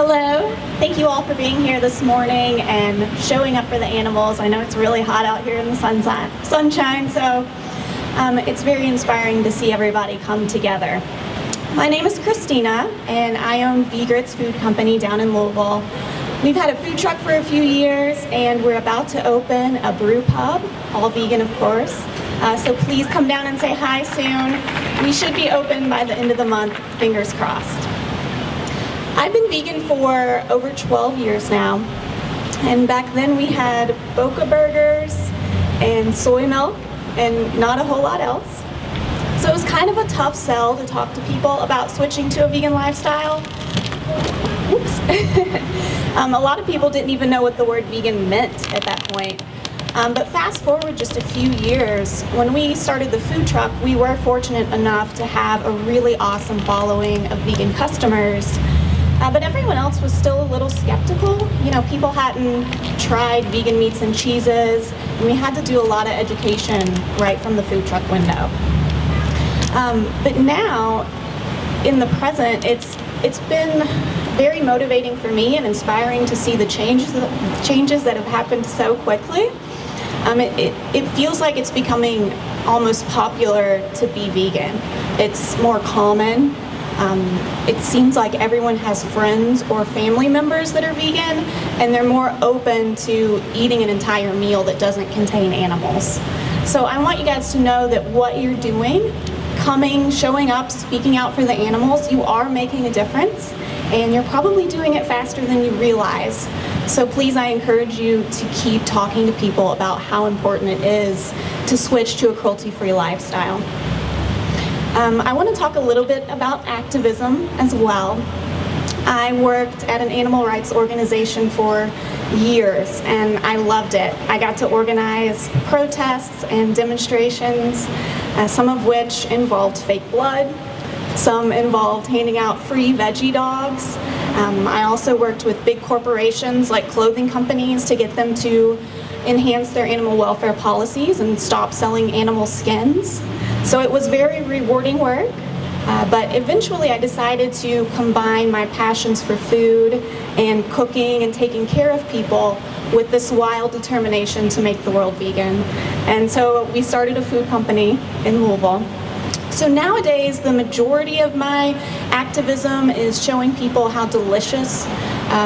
Hello. Thank you all for being here this morning and showing up for the animals. I know it's really hot out here in the sunshine, so it's very inspiring to see everybody come together. My name is Kristina, and I own V-Grits Food Company down in Louisville. We've had a food truck for a few years, and we're about to open a brew pub, all vegan of course. So please come down and say hi soon. We should be open by the end of the month, fingers crossed. I've been vegan for over 12 years now, and back then we had Boca burgers and soy milk and not a whole lot else. So it was kind of a tough sell to talk to people about switching to a vegan lifestyle. Oops. A lot of people didn't even know what the word vegan meant at that point. But fast forward just a few years, when we started the food truck, we were fortunate enough to have a really awesome following of vegan customers. But everyone else was still a little skeptical. You know, people hadn't tried vegan meats and cheeses, and we had to do a lot of education right from the food truck window. But now, in the present, it's been very motivating for me and inspiring to see the changes that have happened so quickly. It feels like it's becoming almost popular to be vegan. It's more common. It seems like everyone has friends or family members that are vegan, and they're more open to eating an entire meal that doesn't contain animals. So I want you guys to know that what you're doing, coming, showing up, speaking out for the animals, you are making a difference, and you're probably doing it faster than you realize. So please, I encourage you to keep talking to people about how important it is to switch to a cruelty-free lifestyle. I want to talk a little bit about activism as well. I worked at an animal rights organization for years, and I loved it. I got to organize protests and demonstrations, some of which involved fake blood. Some involved handing out free veggie dogs. I also worked with big corporations like clothing companies to get them to enhance their animal welfare policies and stop selling animal skins. So it was very rewarding work, but eventually I decided to combine my passions for food and cooking and taking care of people with this wild determination to make the world vegan. And so we started a food company in Louisville. So nowadays, the majority of my activism is showing people how delicious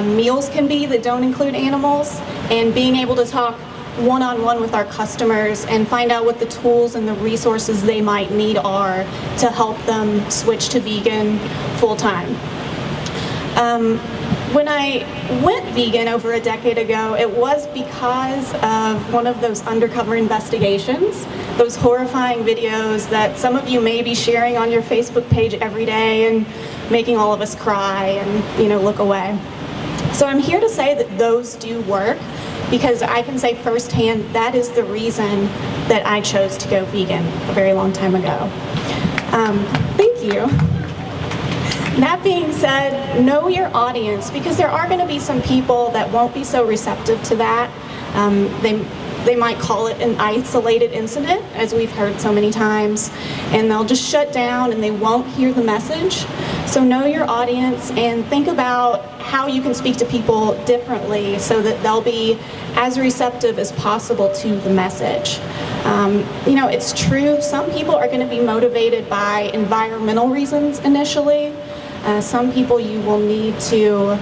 meals can be that don't include animals, and being able to talk one-on-one with our customers and find out what the tools and the resources they might need are to help them switch to vegan full-time. When I went vegan over a decade ago, it was because of one of those undercover investigations, those horrifying videos that some of you may be sharing on your Facebook page every day and making all of us cry and, you know, look away. So I'm here to say that those do work, because I can say firsthand that is the reason that I chose to go vegan a very long time ago. Thank you. That being said, know your audience, because there are going to be some people that won't be so receptive to that. They might call it an isolated incident, as we've heard so many times, and they'll just shut down and they won't hear the message. So know your audience and think about how you can speak to people differently so that they'll be as receptive as possible to the message. You know, it's true, some people are going to be motivated by environmental reasons initially. Some people you will need to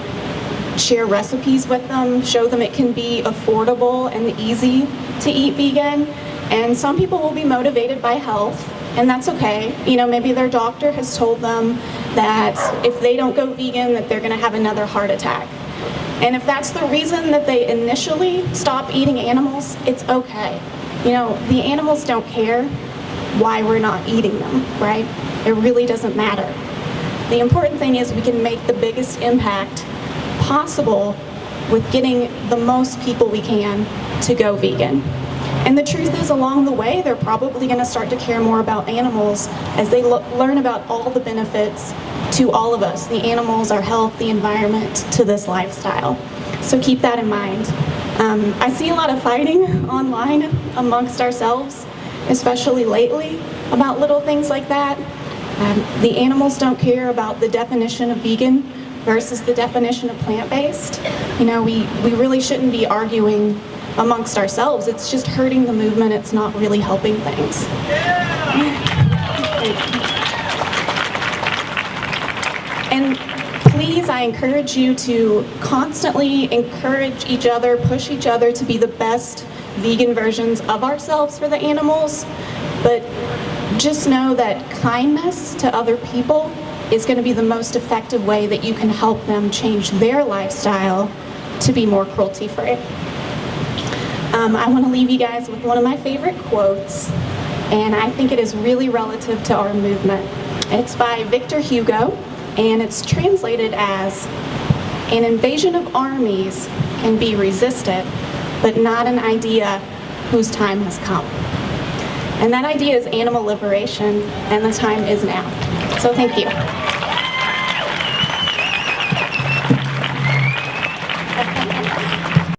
share recipes with them, show them it can be affordable and easy to eat vegan. And some people will be motivated by health, and that's okay. You know, maybe their doctor has told them that if they don't go vegan, that they're going to have another heart attack. And if that's the reason that they initially stop eating animals, it's okay. You know, the animals don't care why we're not eating them, right? It really doesn't matter. The important thing is we can make the biggest impact possible with getting the most people we can to go vegan. And the truth is, along the way, they're probably going to start to care more about animals as they learn about all the benefits to all of us, the animals, our health, the environment, to this lifestyle. So keep that in mind. I see a lot of fighting online amongst ourselves, especially lately, about little things like that. The animals don't care about the definition of vegan, versus the definition of plant-based. You know, we really shouldn't be arguing amongst ourselves. It's just hurting the movement. It's not really helping things. And please, I encourage you to constantly encourage each other, push each other to be the best vegan versions of ourselves for the animals. But just know that kindness to other people is going to be the most effective way that you can help them change their lifestyle to be more cruelty-free. I want to leave you guys with one of my favorite quotes, and I think it is really relative to our movement. It's by Victor Hugo, and it's translated as, "An invasion of armies can be resisted, but not an idea whose time has come." And that idea is animal liberation, and the time is now. So thank you.